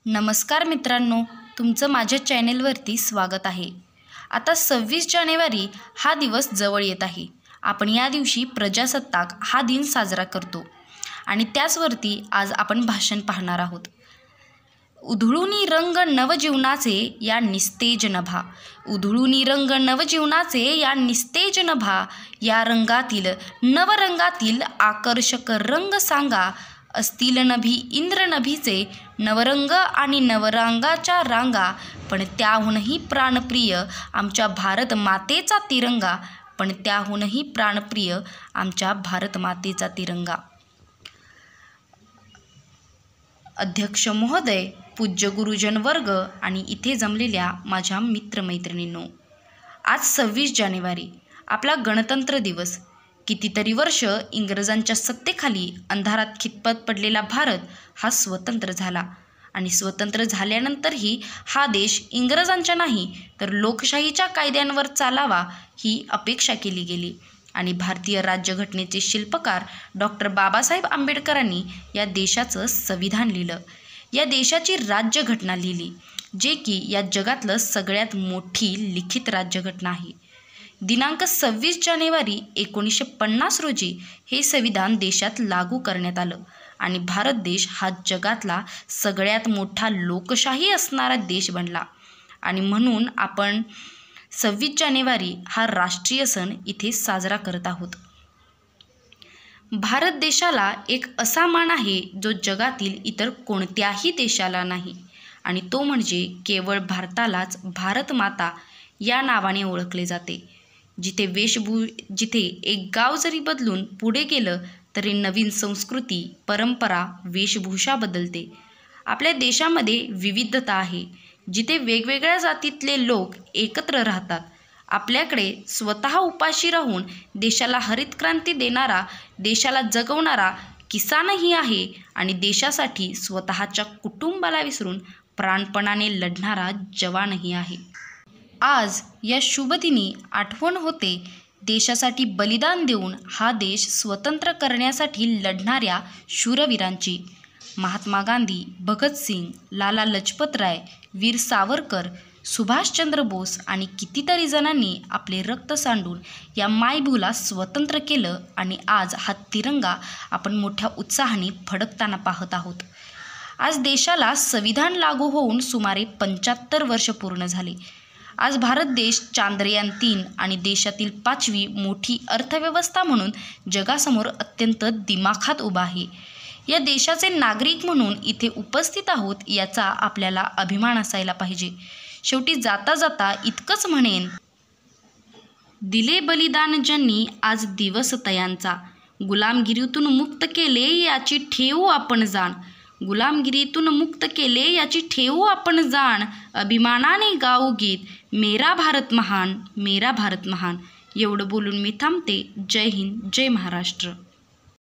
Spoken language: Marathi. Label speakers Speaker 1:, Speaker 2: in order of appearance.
Speaker 1: नमस्कार मित्रांनो, तुमचं माझ्या चॅनेलवरती स्वागत आहे। आता 26 जानेवारी हा दिवस जवळ येत आहे। आपण या दिवशी प्रजासत्ताक हा दिन साजरा करतो आणि त्याचवरती आज आपण भाषण पाहणार आहोत। उधळूनी रंग नवजीवनाचे या निस्तेज नभा, उधळूनी रंग नवजीवनाचे या निस्तेज नभा, या रंगातील नवरंगातील आकर्षक रंग सांगा, असतील नभी इंद्र नभीचे नवरंग आणि नवरंगाच्या रांगा, पण त्याहूनही प्राणप्रिय आमच्या भारत मातेचा तिरंगा, पण त्याहूनही प्राणप्रिय आमच्या भारत मातेचा तिरंगा। अध्यक्ष महोदय, पूज्य गुरुजन वर्ग आणि इथे जमलेल्या माझ्या मित्रमैत्रिणींनो, आज 26 जानेवारी आपला गणतंत्र दिवस। कितीतरी वर्ष इंग्रजांच्या सत्तेखाली अंधारात खितपत पडलेला भारत हा स्वतंत्र झाला आणि स्वतंत्र झाल्यानंतरही हा देश इंग्रजांच्या नाही तर लोकशाहीच्या कायद्यांवर चालावा ही अपेक्षा केली गेली आणि भारतीय राज्यघटनेचे शिल्पकार डॉक्टर बाबासाहेब आंबेडकरांनी या देशाचं संविधान लिहिलं, या देशाची राज्यघटना लिहिली, जे की या जगातलं सगळ्यात मोठी लिखित राज्यघटना आहे। दिनांक 26 जानेवारी 1950 रोजी हे संविधान देशात लागू करण्यात आलं आणि भारत देश हा जगातला सगळ्यात मोठा लोकशाही असणारा देश बनला आणि म्हणून आपण 26 जानेवारी हा राष्ट्रीय सण इथे साजरा करत आहोत। भारत देशाला एक असा मान आहे जो जगातील इतर कोणत्याही देशाला नाही आणि तो म्हणजे केवळ भारतालाच भारत माता या नावाने ओळखले जाते। जिथे एक गाव जरी बदलून पुढे गेलं तरी नवीन संस्कृती, परंपरा, वेशभूषा बदलते। आपल्या देशामध्ये विविधता आहे, जिथे वेगवेगळ्या जातीतले लोक एकत्र राहतात। आपल्याकडे स्वतः उपाशी राहून देशाला हरित क्रांती देणारा, देशाला जगवणारा किसानही आहे आणि देशासाठी स्वतःच्या कुटुंबाला विसरून प्राणपणाने लढणारा जवानही आहे। आज या शुभदिनी आठवण होते देशासाठी बलिदान देऊन हा देश स्वतंत्र करण्यासाठी लढणाऱ्या शूरवीरांची। महात्मा गांधी, भगतसिंग, लाला लजपत राय, वीर सावरकर, सुभाषचंद्र बोस आणि कितीतरी जणांनी आपले रक्त सांडून या मायभूला स्वतंत्र केलं आणि आज हा तिरंगा आपण मोठ्या उत्साहाने फडकताना पाहत आहोत। आज देशाला संविधान लागू होऊन सुमारे 75 वर्ष पूर्ण झाले। आज भारत देश चांद्रयान 3 आणि देशातील 5वी मोठी अर्थव्यवस्था म्हणून जगासमोर अत्यंत दिमाखात उभा आहे। या देशाचे नागरिक म्हणून इथे उपस्थित आहोत याचा आपल्याला अभिमान असायला पाहिजे। शेवटी जाता जाता इतकंच म्हणेन, दिले बलिदान ज्यांनी आज दिवस तयांचा, गुलामगिरीतून मुक्त केले याची ठेवू आपण जाण, गुलामगिरीतून मुक्त केले याची ठेवू आपण जाण, अभिमानाने गाऊ गीत मेरा भारत महान, मेरा भारत महान। एवढं बोलून मी थांबते। जय हिंद, जय महाराष्ट्र।